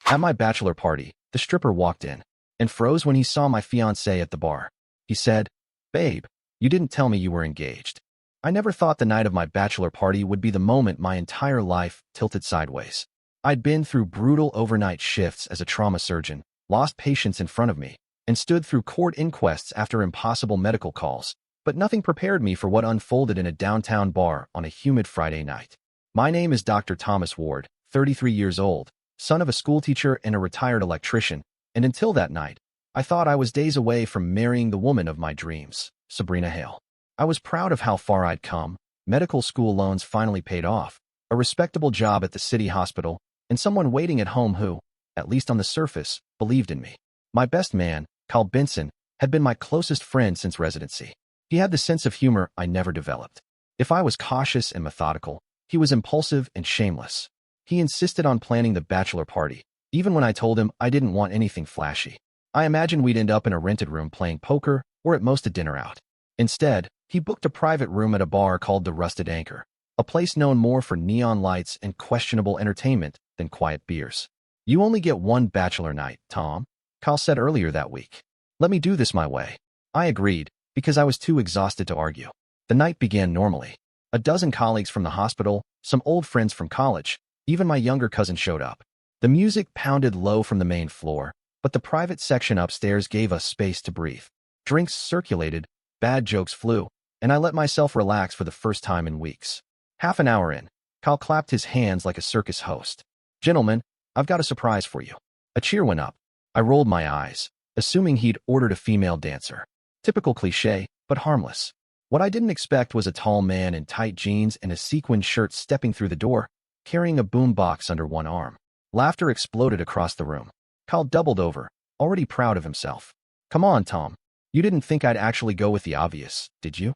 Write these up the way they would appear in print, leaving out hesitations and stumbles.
At my bachelor party, the stripper walked in and froze when he saw my fiancée at the bar. He said, "Babe, you didn't tell me you were engaged." I never thought the night of my bachelor party would be the moment my entire life tilted sideways. I'd been through brutal overnight shifts as a trauma surgeon, lost patients in front of me, and stood through court inquests after impossible medical calls, but nothing prepared me for what unfolded in a downtown bar on a humid Friday night. My name is Dr. Thomas Ward, 33 years old, son of a schoolteacher and a retired electrician, and until that night, I thought I was days away from marrying the woman of my dreams, Sabrina Hale. I was proud of how far I'd come. Medical school loans finally paid off, a respectable job at the city hospital, and someone waiting at home who, at least on the surface, believed in me. My best man, Carl Benson, had been my closest friend since residency. He had the sense of humor I never developed. If I was cautious and methodical, he was impulsive and shameless. He insisted on planning the bachelor party, even when I told him I didn't want anything flashy. I imagined we'd end up in a rented room playing poker or at most a dinner out. Instead, he booked a private room at a bar called the Rusted Anchor, a place known more for neon lights and questionable entertainment than quiet beers. "You only get one bachelor night, Tom," Carl said earlier that week. "Let me do this my way." I agreed, because I was too exhausted to argue. The night began normally. A dozen colleagues from the hospital, some old friends from college, even my younger cousin showed up. The music pounded low from the main floor, but the private section upstairs gave us space to breathe. Drinks circulated, bad jokes flew, and I let myself relax for the first time in weeks. Half an hour in, Carl clapped his hands like a circus host. "Gentlemen, I've got a surprise for you." A cheer went up. I rolled my eyes, assuming he'd ordered a female dancer. Typical cliché, but harmless. What I didn't expect was a tall man in tight jeans and a sequined shirt stepping through the door, carrying a boom box under one arm. Laughter exploded across the room. Carl doubled over, already proud of himself. "Come on, Tom. You didn't think I'd actually go with the obvious, did you?"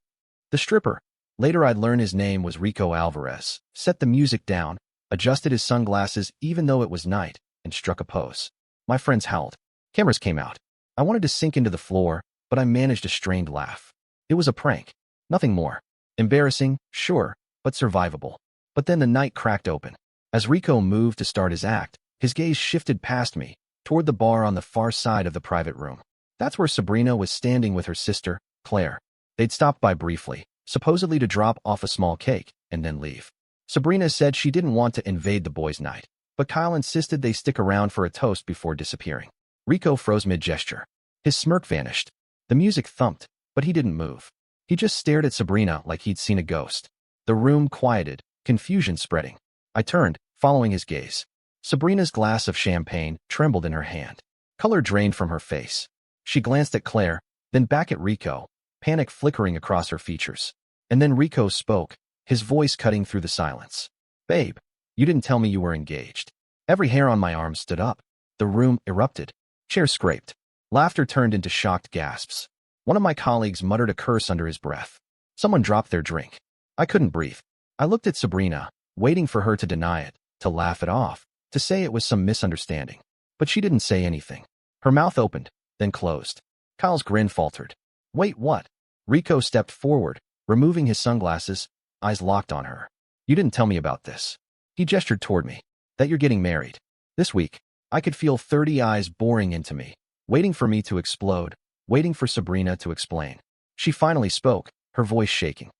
The stripper, later I'd learn his name was Rico Alvarez, set the music down, adjusted his sunglasses even though it was night, and struck a pose. My friends howled. Cameras came out. I wanted to sink into the floor, but I managed a strained laugh. It was a prank. Nothing more. Embarrassing, sure, but survivable. But then the night cracked open. As Rico moved to start his act, his gaze shifted past me, toward the bar on the far side of the private room. That's where Sabrina was standing with her sister, Claire. They'd stopped by briefly, supposedly to drop off a small cake, and then leave. Sabrina said she didn't want to invade the boys' night, but Kyle insisted they stick around for a toast before disappearing. Rico froze mid-gesture. His smirk vanished. The music thumped, but he didn't move. He just stared at Sabrina like he'd seen a ghost. The room quieted, confusion spreading. I turned, following his gaze. Sabrina's glass of champagne trembled in her hand. Color drained from her face. She glanced at Claire, then back at Rico, panic flickering across her features. And then Rico spoke, his voice cutting through the silence. "Babe, you didn't tell me you were engaged." Every hair on my arm stood up. The room erupted. Chairs scraped. Laughter turned into shocked gasps. One of my colleagues muttered a curse under his breath. Someone dropped their drink. I couldn't breathe. I looked at Sabrina, waiting for her to deny it, to laugh it off, to say it was some misunderstanding. But she didn't say anything. Her mouth opened, then closed. Kyle's grin faltered. "Wait, what?" Rico stepped forward, removing his sunglasses, eyes locked on her. "You didn't tell me about this." He gestured toward me. "That you're getting married. This week." I could feel 30 eyes boring into me, waiting for me to explode, waiting for Sabrina to explain. She finally spoke, her voice shaking.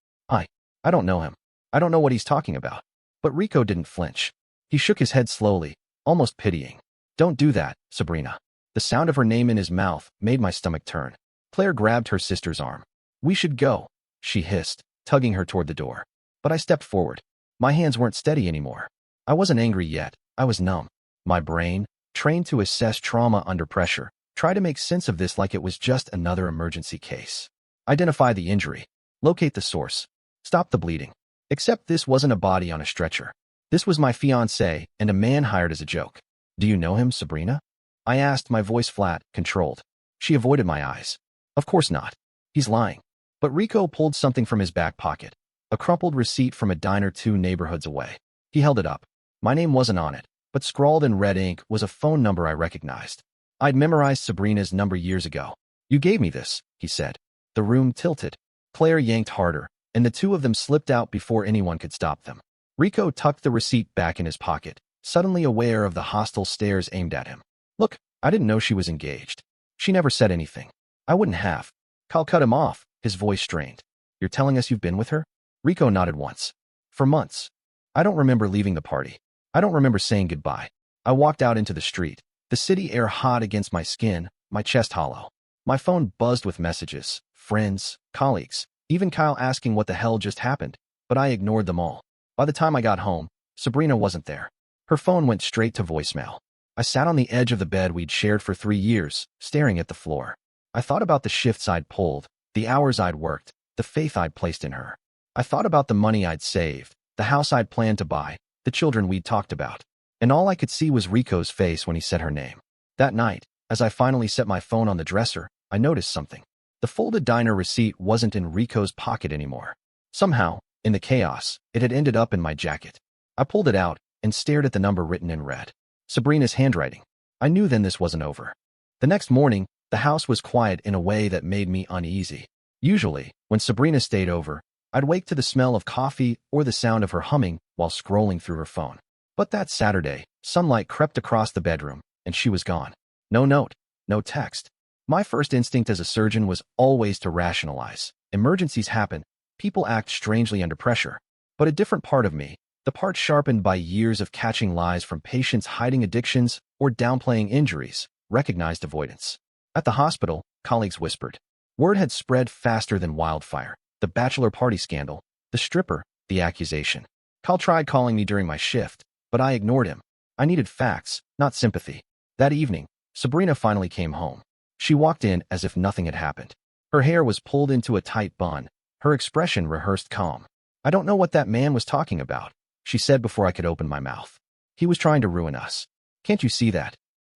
I don't know him. I don't know what he's talking about." But Rico didn't flinch. He shook his head slowly, almost pitying. "Don't do that, Sabrina." The sound of her name in his mouth made my stomach turn. Claire grabbed her sister's arm. "We should go," she hissed, tugging her toward the door. But I stepped forward. My hands weren't steady anymore. I wasn't angry yet. I was numb. My brain, trained to assess trauma under pressure, tried to make sense of this like it was just another emergency case. Identify the injury. Locate the source. Stop the bleeding. Except this wasn't a body on a stretcher. This was my fiancé and a man hired as a joke. "Do you know him, Sabrina?" I asked, my voice flat, controlled. She avoided my eyes. "Of course not. He's lying." But Rico pulled something from his back pocket. A crumpled receipt from a diner 2 neighborhoods away. He held it up. My name wasn't on it, but scrawled in red ink was a phone number I recognized. I'd memorized Sabrina's number years ago. "You gave me this," he said. The room tilted. Claire yanked harder, and the two of them slipped out before anyone could stop them. Rico tucked the receipt back in his pocket, suddenly aware of the hostile stares aimed at him. Look, I didn't know she was engaged. She never said anything. I wouldn't have. Kyle cut him off, his voice strained. You're telling us you've been with her? Rico nodded once. For months. I don't remember leaving the party. I don't remember saying goodbye. I walked out into the street, the city air hot against my skin, my chest hollow. My phone buzzed with messages, friends, colleagues, even Kyle asking what the hell just happened, but I ignored them all. By the time I got home, Sabrina wasn't there. Her phone went straight to voicemail. I sat on the edge of the bed we'd shared for 3 years, staring at the floor. I thought about the shifts I'd pulled, the hours I'd worked, the faith I'd placed in her. I thought about the money I'd saved, the house I'd planned to buy, the children we'd talked about. And all I could see was Rico's face when he said her name. That night, as I finally set my phone on the dresser, I noticed something. The folded diner receipt wasn't in Rico's pocket anymore. Somehow, in the chaos, it had ended up in my jacket. I pulled it out and stared at the number written in red. Sabrina's handwriting. I knew then this wasn't over. The next morning, the house was quiet in a way that made me uneasy. Usually, when Sabrina stayed over, I'd wake to the smell of coffee or the sound of her humming while scrolling through her phone. But that Saturday, sunlight crept across the bedroom, and she was gone. No note, no text. My first instinct as a surgeon was always to rationalize. Emergencies happen, people act strangely under pressure. But a different part of me, the part sharpened by years of catching lies from patients hiding addictions or downplaying injuries, recognized avoidance. At the hospital, colleagues whispered. Word had spread faster than wildfire. The bachelor party scandal, the stripper, the accusation. Kyle tried calling me during my shift, but I ignored him. I needed facts, not sympathy. That evening, Sabrina finally came home. She walked in as if nothing had happened. Her hair was pulled into a tight bun, her expression rehearsed calm. I don't know what that man was talking about, she said before I could open my mouth. He was trying to ruin us. Can't you see that?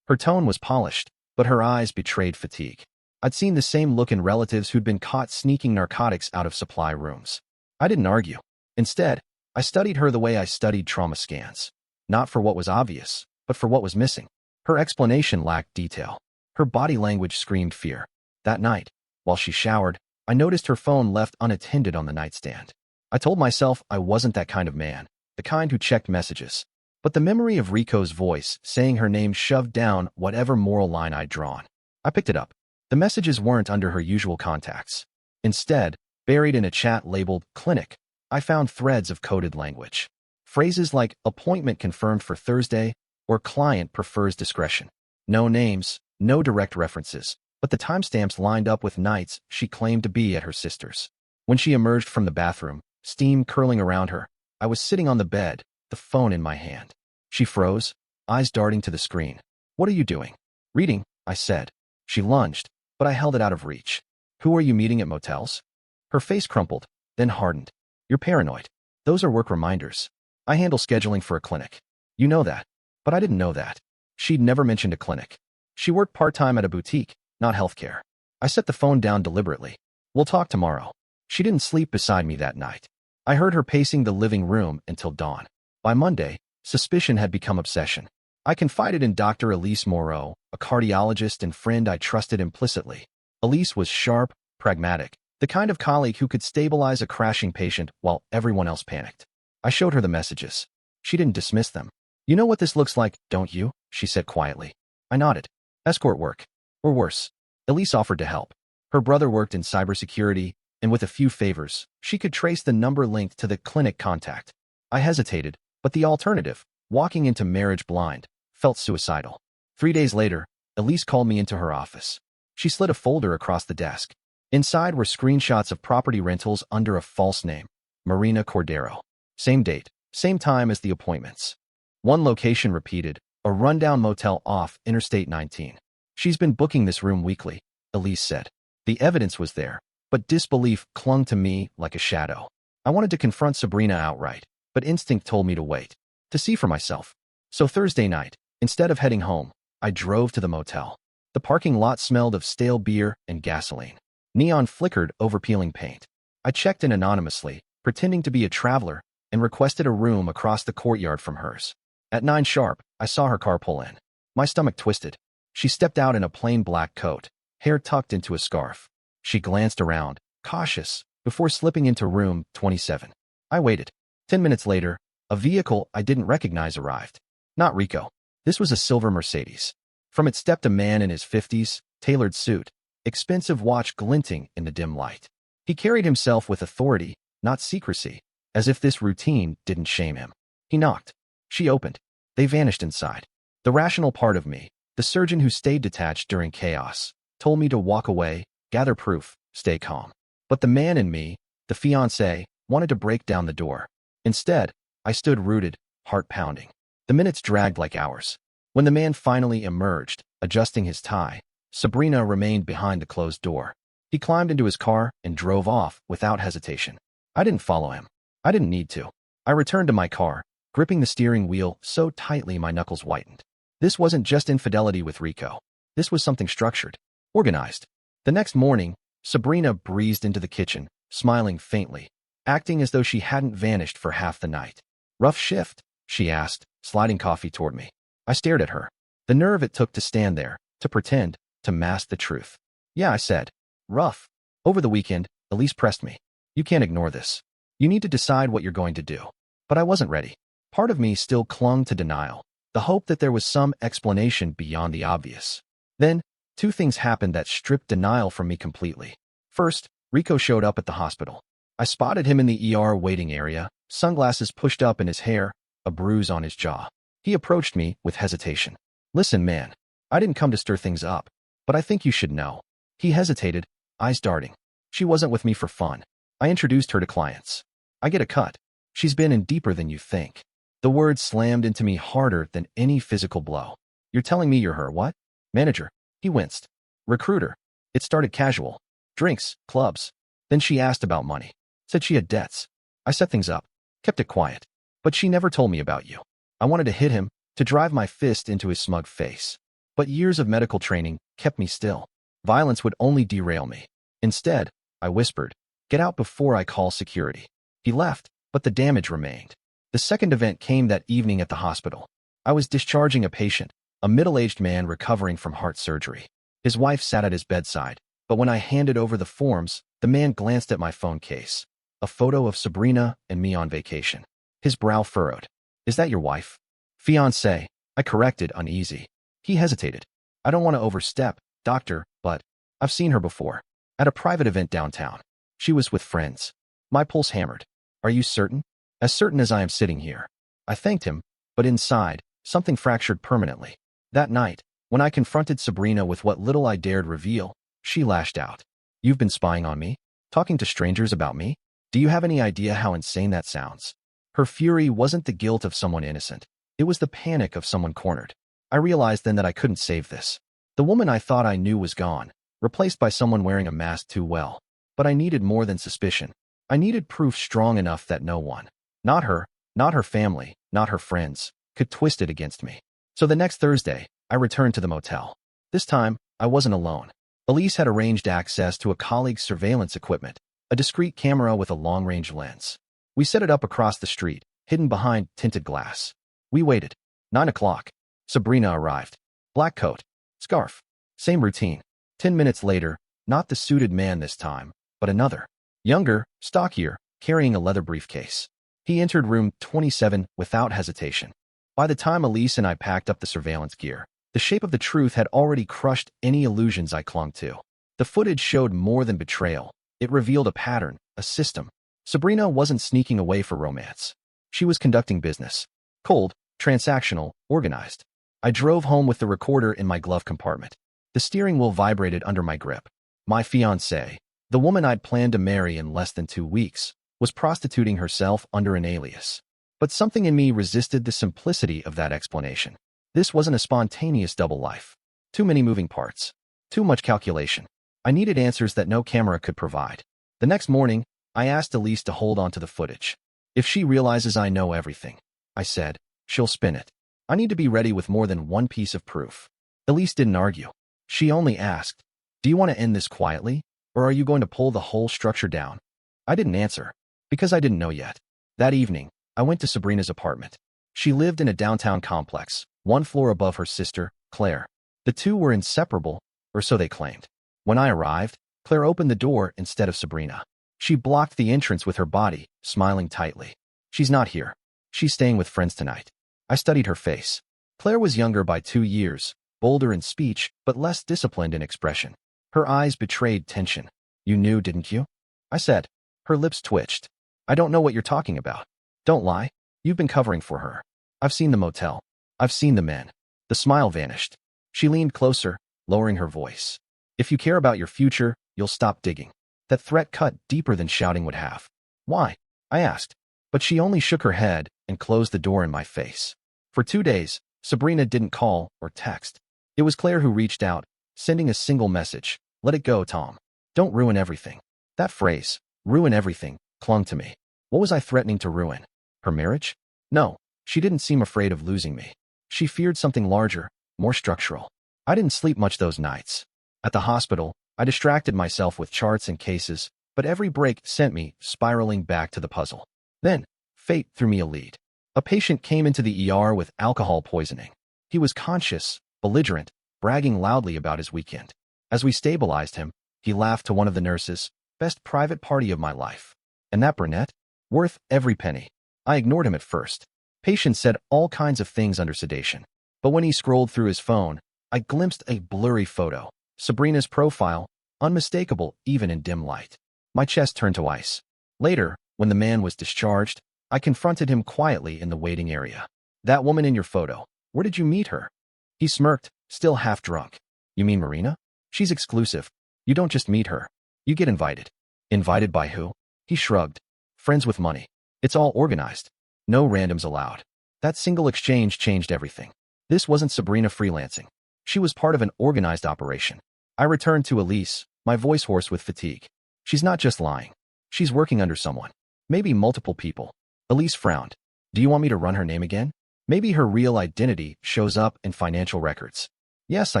Her tone was polished, but her eyes betrayed fatigue. I'd seen the same look in relatives who'd been caught sneaking narcotics out of supply rooms. I didn't argue. Instead, I studied her the way I studied trauma scans. Not for what was obvious, but for what was missing. Her explanation lacked detail. Her body language screamed fear. That night, while she showered, I noticed her phone left unattended on the nightstand. I told myself I wasn't that kind of man, the kind who checked messages. But the memory of Rico's voice saying her name shoved down whatever moral line I'd drawn. I picked it up. The messages weren't under her usual contacts. Instead, buried in a chat labeled clinic, I found threads of coded language. Phrases like appointment confirmed for Thursday or client prefers discretion. No names, no direct references, but the timestamps lined up with nights she claimed to be at her sister's. When she emerged from the bathroom, steam curling around her, I was sitting on the bed, the phone in my hand. She froze, eyes darting to the screen. What are you doing? Reading, I said. She lunged, but I held it out of reach. Who are you meeting at motels? Her face crumpled, then hardened. You're paranoid. Those are work reminders. I handle scheduling for a clinic. You know that. But I didn't know that. She'd never mentioned a clinic. She worked part-time at a boutique, not healthcare. I set the phone down deliberately. We'll talk tomorrow. She didn't sleep beside me that night. I heard her pacing the living room until dawn. By Monday, suspicion had become obsession. I confided in Dr. Elise Moreau, a cardiologist and friend I trusted implicitly. Elise was sharp, pragmatic, the kind of colleague who could stabilize a crashing patient while everyone else panicked. I showed her the messages. She didn't dismiss them. You know what this looks like, don't you? She said quietly. I nodded. Escort work. Or worse. Elise offered to help. Her brother worked in cybersecurity, and with a few favors, she could trace the number linked to the clinic contact. I hesitated, but the alternative, walking into marriage blind, felt suicidal. 3 days later, Elise called me into her office. She slid a folder across the desk. Inside were screenshots of property rentals under a false name, Marina Cordero. Same date, same time as the appointments. One location repeated, a rundown motel off Interstate 19. She's been booking this room weekly, Elise said. The evidence was there, but disbelief clung to me like a shadow. I wanted to confront Sabrina outright, but instinct told me to wait, to see for myself. So Thursday night, instead of heading home, I drove to the motel. The parking lot smelled of stale beer and gasoline. Neon flickered over peeling paint. I checked in anonymously, pretending to be a traveler, and requested a room across the courtyard from hers. At 9 sharp, I saw her car pull in. My stomach twisted. She stepped out in a plain black coat, hair tucked into a scarf. She glanced around, cautious, before slipping into room 27. I waited. 10 minutes later, a vehicle I didn't recognize arrived. Not Rico. This was a silver Mercedes. From it stepped a man in his 50s, tailored suit, expensive watch glinting in the dim light. He carried himself with authority, not secrecy, as if this routine didn't shame him. He knocked. She opened. They vanished inside. The rational part of me, the surgeon who stayed detached during chaos, told me to walk away, gather proof, stay calm. But the man in me, the fiancé, wanted to break down the door. Instead, I stood rooted, heart pounding. The minutes dragged like hours. When the man finally emerged, adjusting his tie, Sabrina remained behind the closed door. He climbed into his car and drove off without hesitation. I didn't follow him. I didn't need to. I returned to my car, gripping the steering wheel so tightly my knuckles whitened. This wasn't just infidelity with Rico. This was something structured, organized. The next morning, Sabrina breezed into the kitchen, smiling faintly, acting as though she hadn't vanished for half the night. "Rough shift?" she asked, sliding coffee toward me. I stared at her. The nerve it took to stand there, to pretend, to mask the truth. "Yeah," I said. "Rough. Over the weekend, Elise pressed me. You can't ignore this. You need to decide what you're going to do." But I wasn't ready. Part of me still clung to denial, the hope that there was some explanation beyond the obvious. Then, two things happened that stripped denial from me completely. First, Rico showed up at the hospital. I spotted him in the ER waiting area, sunglasses pushed up in his hair, a bruise on his jaw. He approached me with hesitation. "Listen, man, I didn't come to stir things up, but I think you should know." He hesitated, eyes darting. "She wasn't with me for fun. I introduced her to clients. I get a cut. She's been in deeper than you think." The words slammed into me harder than any physical blow. "You're telling me you're her what?" "Manager." He winced. "Recruiter." It started casual. Drinks, clubs. Then she asked about money. Said she had debts. I set things up. Kept it quiet. But she never told me about you. I wanted to hit him, to drive my fist into his smug face. But years of medical training kept me still. Violence would only derail me. Instead, I whispered, "Get out before I call security." He left, but the damage remained. The second event came that evening at the hospital. I was discharging a patient, a middle-aged man recovering from heart surgery. His wife sat at his bedside, but when I handed over the forms, the man glanced at my phone case. A photo of Sabrina and me on vacation. His brow furrowed. "Is that your wife?" "Fiancée," I corrected, uneasy. He hesitated. "I don't want to overstep, doctor, but I've seen her before. At a private event downtown. She was with friends." My pulse hammered. "Are you certain?" "As certain as I am sitting here." I thanked him, but inside, something fractured permanently. That night, when I confronted Sabrina with what little I dared reveal, she lashed out. "You've been spying on me? Talking to strangers about me? Do you have any idea how insane that sounds?" Her fury wasn't the guilt of someone innocent. It was the panic of someone cornered. I realized then that I couldn't save this. The woman I thought I knew was gone, replaced by someone wearing a mask too well. But I needed more than suspicion. I needed proof strong enough that no one, not her family, not her friends, could twist it against me. So the next Thursday, I returned to the motel. This time, I wasn't alone. Elise had arranged access to a colleague's surveillance equipment, a discreet camera with a long-range lens. We set it up across the street, hidden behind tinted glass. We waited. 9 o'clock. Sabrina arrived. Black coat. Scarf. Same routine. 10 minutes later, not the suited man this time, but another. Younger, stockier, carrying a leather briefcase. He entered room 27 without hesitation. By the time Elise and I packed up the surveillance gear, the shape of the truth had already crushed any illusions I clung to. The footage showed more than betrayal. It revealed a pattern, a system. Sabrina wasn't sneaking away for romance. She was conducting business. Cold, transactional, organized. I drove home with the recorder in my glove compartment. The steering wheel vibrated under my grip. My fiancée, the woman I'd planned to marry in less than 2 weeks, was prostituting herself under an alias. But something in me resisted the simplicity of that explanation. This wasn't a spontaneous double life. Too many moving parts. Too much calculation. I needed answers that no camera could provide. The next morning, I asked Elise to hold on to the footage. "If she realizes I know everything," I said, "she'll spin it. I need to be ready with more than one piece of proof." Elise didn't argue. She only asked, "Do you want to end this quietly, or are you going to pull the whole structure down?" I didn't answer, because I didn't know yet. That evening, I went to Sabrina's apartment. She lived in a downtown complex, 1 floor above her sister, Claire. The two were inseparable, or so they claimed. When I arrived, Claire opened the door instead of Sabrina. She blocked the entrance with her body, smiling tightly. "She's not here. She's staying with friends tonight." I studied her face. Claire was younger by 2 years, bolder in speech, but less disciplined in expression. Her eyes betrayed tension. You knew, didn't you? I said. Her lips twitched. I don't know what you're talking about. Don't lie. You've been covering for her. I've seen the motel. I've seen the men. The smile vanished. She leaned closer, lowering her voice. If you care about your future, you'll stop digging. That threat cut deeper than shouting would have. Why? I asked. But she only shook her head and closed the door in my face. For 2 days, Sabrina didn't call or text. It was Claire who reached out, sending a single message. Let it go, Tom. Don't ruin everything. That phrase, ruin everything, clung to me. What was I threatening to ruin? Her marriage? No, she didn't seem afraid of losing me. She feared something larger, more structural. I didn't sleep much those nights. At the hospital, I distracted myself with charts and cases, but every break sent me spiraling back to the puzzle. Then, fate threw me a lead. A patient came into the ER with alcohol poisoning. He was conscious, belligerent, bragging loudly about his weekend. As we stabilized him, he laughed to one of the nurses, best private party of my life. And that brunette? Worth every penny. I ignored him at first. Patient said all kinds of things under sedation. But when he scrolled through his phone, I glimpsed a blurry photo. Sabrina's profile, unmistakable even in dim light. My chest turned to ice. Later, when the man was discharged, I confronted him quietly in the waiting area. That woman in your photo, where did you meet her? He smirked, still half drunk. You mean Marina? She's exclusive. You don't just meet her. You get invited. Invited by who? He shrugged. Friends with money. It's all organized. No randoms allowed. That single exchange changed everything. This wasn't Sabrina freelancing. She was part of an organized operation. I returned to Elise, my voice hoarse with fatigue. She's not just lying. She's working under someone. Maybe multiple people. Elise frowned. Do you want me to run her name again? Maybe her real identity shows up in financial records. Yes, I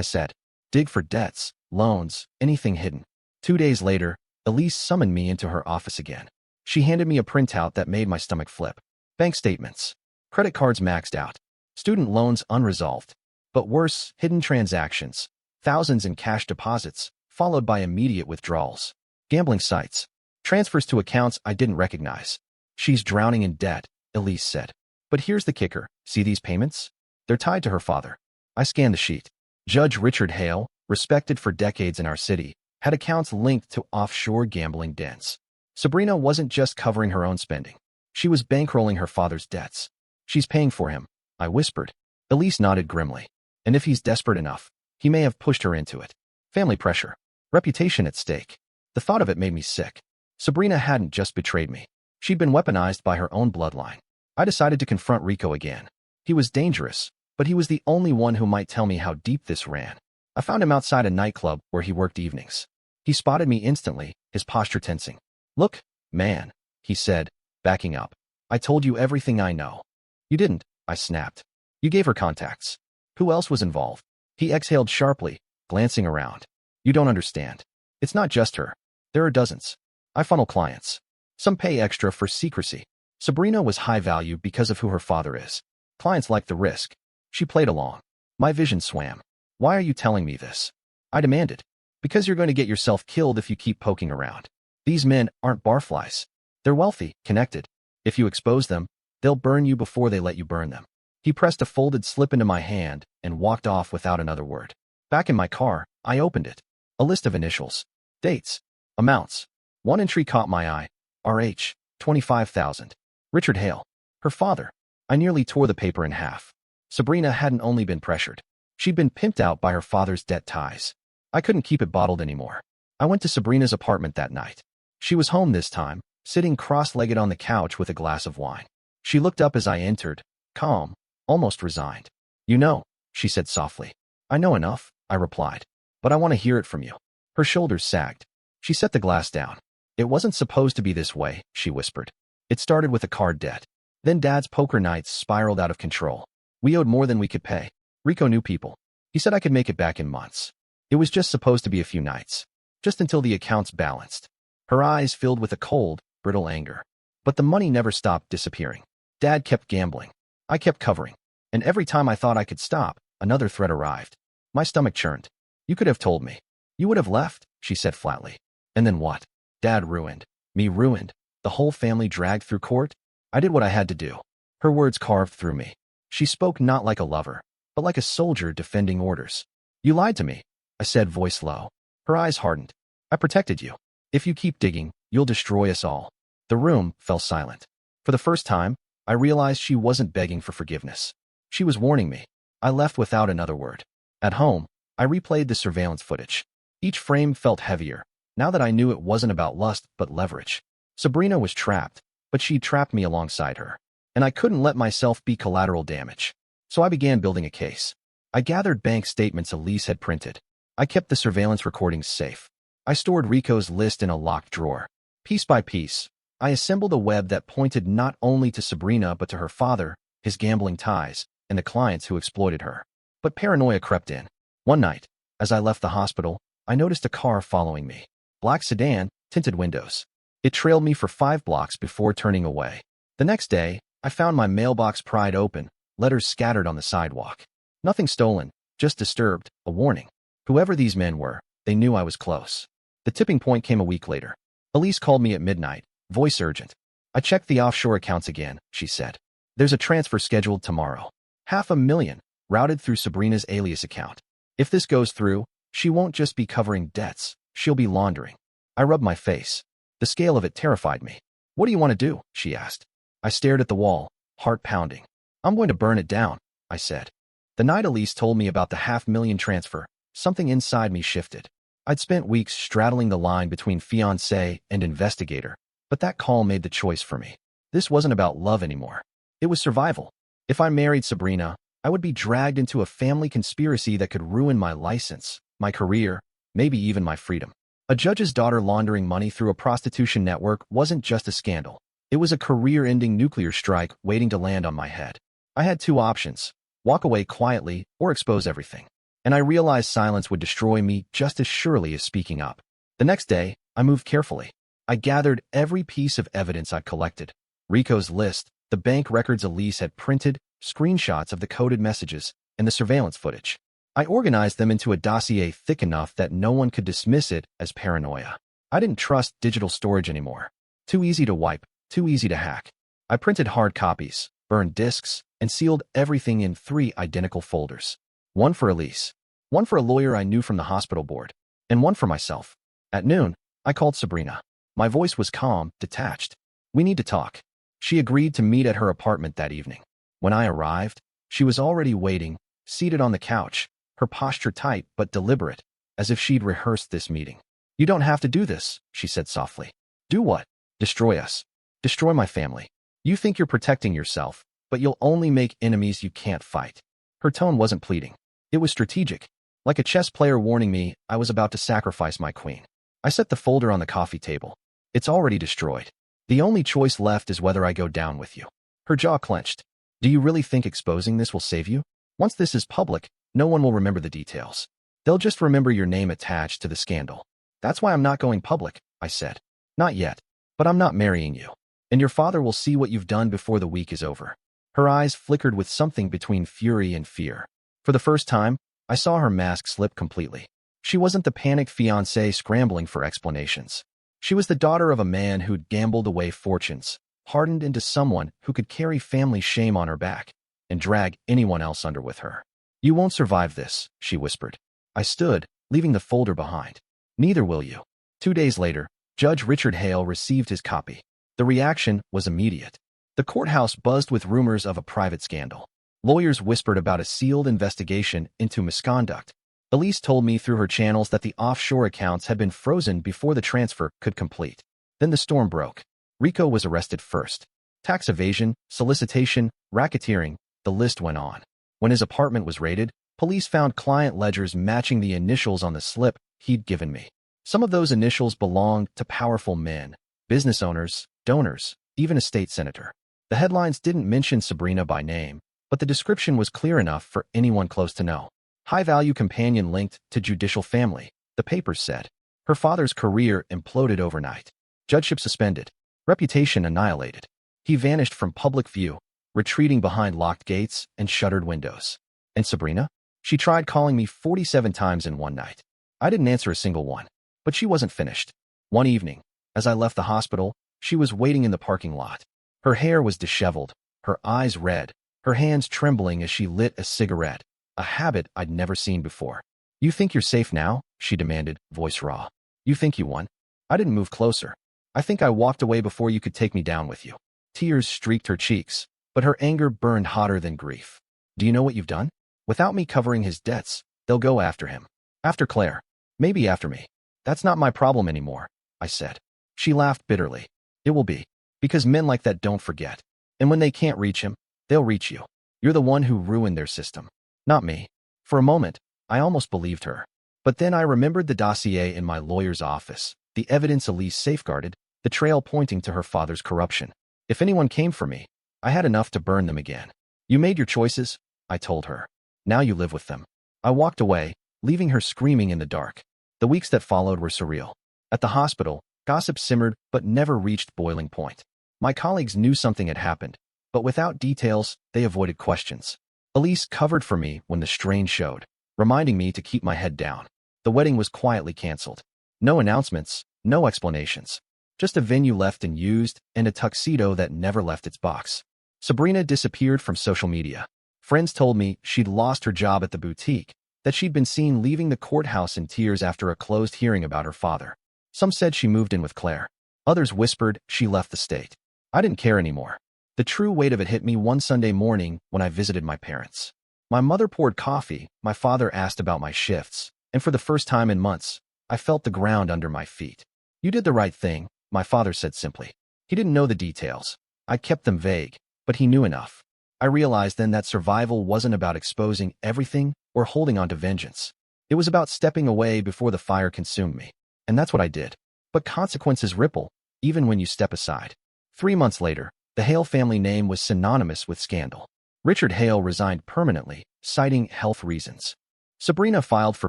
said. Dig for debts, loans, anything hidden. 2 days later, Elise summoned me into her office again. She handed me a printout that made my stomach flip. Bank statements. Credit cards maxed out. Student loans unresolved. But worse, hidden transactions. Thousands in cash deposits, followed by immediate withdrawals. Gambling sites. Transfers to accounts I didn't recognize. She's drowning in debt, Elise said. But here's the kicker. See these payments? They're tied to her father. I scanned the sheet. Judge Richard Hale, respected for decades in our city, had accounts linked to offshore gambling dens. Sabrina wasn't just covering her own spending. She was bankrolling her father's debts. She's paying for him, I whispered. Elise nodded grimly. And if he's desperate enough, he may have pushed her into it. Family pressure. Reputation at stake. The thought of it made me sick. Sabrina hadn't just betrayed me. She'd been weaponized by her own bloodline. I decided to confront Rico again. He was dangerous, but he was the only one who might tell me how deep this ran. I found him outside a nightclub where he worked evenings. He spotted me instantly, his posture tensing. Look, man, he said, backing up. I told you everything I know. You didn't, I snapped. You gave her contacts. Who else was involved? He exhaled sharply, glancing around. You don't understand. It's not just her. There are dozens. I funnel clients. Some pay extra for secrecy. Sabrina was high value because of who her father is. Clients like the risk. She played along. My vision swam. Why are you telling me this? I demanded. Because you're going to get yourself killed if you keep poking around. These men aren't barflies. They're wealthy, connected. If you expose them, they'll burn you before they let you burn them. He pressed a folded slip into my hand and walked off without another word. Back in my car, I opened it. A list of initials. Dates. Amounts. One entry caught my eye. RH. 25,000. Richard Hale. Her father. I nearly tore the paper in half. Sabrina hadn't only been pressured. She'd been pimped out by her father's debt ties. I couldn't keep it bottled anymore. I went to Sabrina's apartment that night. She was home this time, sitting cross-legged on the couch with a glass of wine. She looked up as I entered, calm, almost resigned. You know, she said softly. I know enough, I replied. But I want to hear it from you. Her shoulders sagged. She set the glass down. It wasn't supposed to be this way, she whispered. It started with a card debt. Then Dad's poker nights spiraled out of control. We owed more than we could pay. Rico knew people. He said I could make it back in months. It was just supposed to be a few nights. Just until the accounts balanced. Her eyes filled with a cold, brittle anger. But the money never stopped disappearing. Dad kept gambling. I kept covering. And every time I thought I could stop, another threat arrived. My stomach churned. You could have told me. You would have left, she said flatly. And then what? Dad ruined. Me ruined. The whole family dragged through court. I did what I had to do. Her words carved through me. She spoke not like a lover, but like a soldier defending orders. You lied to me, I said, voice low. Her eyes hardened. I protected you. If you keep digging, you'll destroy us all. The room fell silent. For the first time, I realized she wasn't begging for forgiveness. She was warning me. I left without another word. At home, I replayed the surveillance footage. Each frame felt heavier, now that I knew it wasn't about lust but leverage. Sabrina was trapped, but she'd trapped me alongside her. And I couldn't let myself be collateral damage. So I began building a case. I gathered bank statements Elise had printed. I kept the surveillance recordings safe. I stored Rico's list in a locked drawer. Piece by piece, I assembled a web that pointed not only to Sabrina but to her father, his gambling ties, and the clients who exploited her. But paranoia crept in. One night, as I left the hospital, I noticed a car following me. Black sedan, tinted windows. It trailed me for 5 blocks before turning away. The next day, I found my mailbox pried open, letters scattered on the sidewalk. Nothing stolen, just disturbed, a warning. Whoever these men were, they knew I was close. The tipping point came a week later. Elise called me at midnight, voice urgent. I checked the offshore accounts again, she said. There's a transfer scheduled tomorrow. $500,000, routed through Sabrina's alias account. If this goes through, she won't just be covering debts, she'll be laundering. I rubbed my face. The scale of it terrified me. What do you want to do? She asked. I stared at the wall, heart pounding. I'm going to burn it down, I said. The night Elise told me about the $500,000 transfer, something inside me shifted. I'd spent weeks straddling the line between fiancé and investigator, but that call made the choice for me. This wasn't about love anymore. It was survival. If I married Sabrina, I would be dragged into a family conspiracy that could ruin my license, my career, maybe even my freedom. A judge's daughter laundering money through a prostitution network wasn't just a scandal. It was a career-ending nuclear strike waiting to land on my head. I had 2 options: walk away quietly or expose everything. And I realized silence would destroy me just as surely as speaking up. The next day, I moved carefully. I gathered every piece of evidence I'd collected. Rico's list, the bank records Elise had printed, screenshots of the coded messages, and the surveillance footage. I organized them into a dossier thick enough that no one could dismiss it as paranoia. I didn't trust digital storage anymore. Too easy to wipe, too easy to hack. I printed hard copies, burned disks, and sealed everything in 3 identical folders. One for Elise, one for a lawyer I knew from the hospital board, and one for myself. At noon, I called Sabrina. My voice was calm, detached. We need to talk. She agreed to meet at her apartment that evening. When I arrived, she was already waiting, seated on the couch, her posture tight but deliberate, as if she'd rehearsed this meeting. You don't have to do this, she said softly. Do what? Destroy us. Destroy my family. You think you're protecting yourself, but you'll only make enemies you can't fight. Her tone wasn't pleading. It was strategic, like a chess player warning me I was about to sacrifice my queen. I set the folder on the coffee table. It's already destroyed. The only choice left is whether I go down with you. Her jaw clenched. Do you really think exposing this will save you? Once this is public, no one will remember the details. They'll just remember your name attached to the scandal. That's why I'm not going public, I said. Not yet, but I'm not marrying you. And your father will see what you've done before the week is over. Her eyes flickered with something between fury and fear. For the first time, I saw her mask slip completely. She wasn't the panicked fiancé scrambling for explanations. She was the daughter of a man who'd gambled away fortunes, hardened into someone who could carry family shame on her back and drag anyone else under with her. You won't survive this, she whispered. I stood, leaving the folder behind. Neither will you. 2 days later, Judge Richard Hale received his copy. The reaction was immediate. The courthouse buzzed with rumors of a private scandal. Lawyers whispered about a sealed investigation into misconduct. Elise told me through her channels that the offshore accounts had been frozen before the transfer could complete. Then the storm broke. Rico was arrested first. Tax evasion, solicitation, racketeering, the list went on. When his apartment was raided, police found client ledgers matching the initials on the slip he'd given me. Some of those initials belonged to powerful men, business owners, donors, even a state senator. The headlines didn't mention Sabrina by name, but the description was clear enough for anyone close to know. High-value companion linked to judicial family, the papers said. Her father's career imploded overnight. Judgeship suspended. Reputation annihilated. He vanished from public view, retreating behind locked gates and shuttered windows. And Sabrina? She tried calling me 47 times in one night. I didn't answer a single one. But she wasn't finished. One evening, as I left the hospital, she was waiting in the parking lot. Her hair was disheveled, her eyes red, her hands trembling as she lit a cigarette, a habit I'd never seen before. "You think you're safe now?" she demanded, voice raw. "You think you won?" I didn't move closer. "I think I walked away before you could take me down with you." Tears streaked her cheeks, but her anger burned hotter than grief. "Do you know what you've done? Without me covering his debts, they'll go after him. After Claire. Maybe after me. That's not my problem anymore," I said. She laughed bitterly. "It will be. Because men like that don't forget. And when they can't reach him, they'll reach you. You're the one who ruined their system. Not me." For a moment, I almost believed her. But then I remembered the dossier in my lawyer's office, the evidence Elise safeguarded, the trail pointing to her father's corruption. If anyone came for me, I had enough to burn them again. "You made your choices," I told her. "Now you live with them." I walked away, leaving her screaming in the dark. The weeks that followed were surreal. At the hospital, gossip simmered but never reached boiling point. My colleagues knew something had happened, but without details, they avoided questions. Elise covered for me when the strain showed, reminding me to keep my head down. The wedding was quietly canceled. No announcements, no explanations. Just a venue left unused and a tuxedo that never left its box. Sabrina disappeared from social media. Friends told me she'd lost her job at the boutique, that she'd been seen leaving the courthouse in tears after a closed hearing about her father. Some said she moved in with Claire. Others whispered she left the state. I didn't care anymore. The true weight of it hit me one Sunday morning when I visited my parents. My mother poured coffee, my father asked about my shifts, and for the first time in months, I felt the ground under my feet. "You did the right thing," my father said simply. He didn't know the details. I kept them vague, but he knew enough. I realized then that survival wasn't about exposing everything or holding on to vengeance. It was about stepping away before the fire consumed me. And that's what I did. But consequences ripple, even when you step aside. 3 months later, the Hale family name was synonymous with scandal. Richard Hale resigned permanently, citing health reasons. Sabrina filed for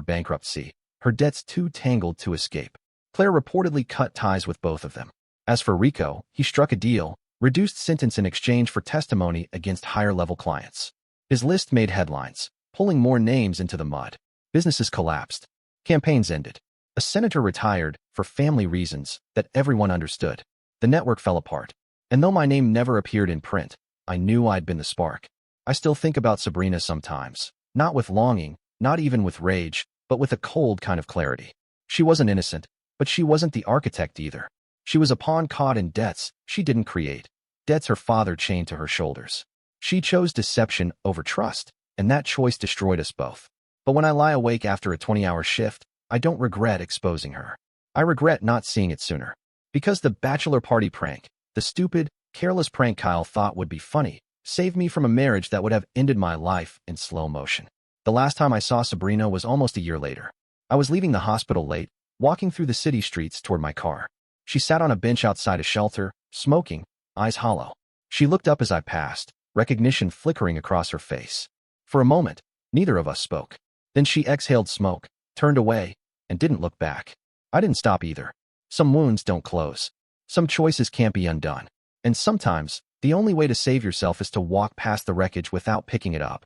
bankruptcy, her debts too tangled to escape. Claire reportedly cut ties with both of them. As for Rico, he struck a deal, reduced sentence in exchange for testimony against higher-level clients. His list made headlines, pulling more names into the mud. Businesses collapsed. Campaigns ended. A senator retired for family reasons that everyone understood. The network fell apart. And though my name never appeared in print, I knew I'd been the spark. I still think about Sabrina sometimes, not with longing, not even with rage, but with a cold kind of clarity. She wasn't innocent, but she wasn't the architect either. She was a pawn caught in debts she didn't create, debts her father chained to her shoulders. She chose deception over trust, and that choice destroyed us both. But when I lie awake after a 20-hour shift, I don't regret exposing her. I regret not seeing it sooner. Because the bachelor party prank, the stupid, careless prank Kyle thought would be funny, saved me from a marriage that would have ended my life in slow motion. The last time I saw Sabrina was almost a year later. I was leaving the hospital late, walking through the city streets toward my car. She sat on a bench outside a shelter, smoking, eyes hollow. She looked up as I passed, recognition flickering across her face. For a moment, neither of us spoke. Then she exhaled smoke, turned away, and didn't look back. I didn't stop either. Some wounds don't close. Some choices can't be undone. And sometimes, the only way to save yourself is to walk past the wreckage without picking it up.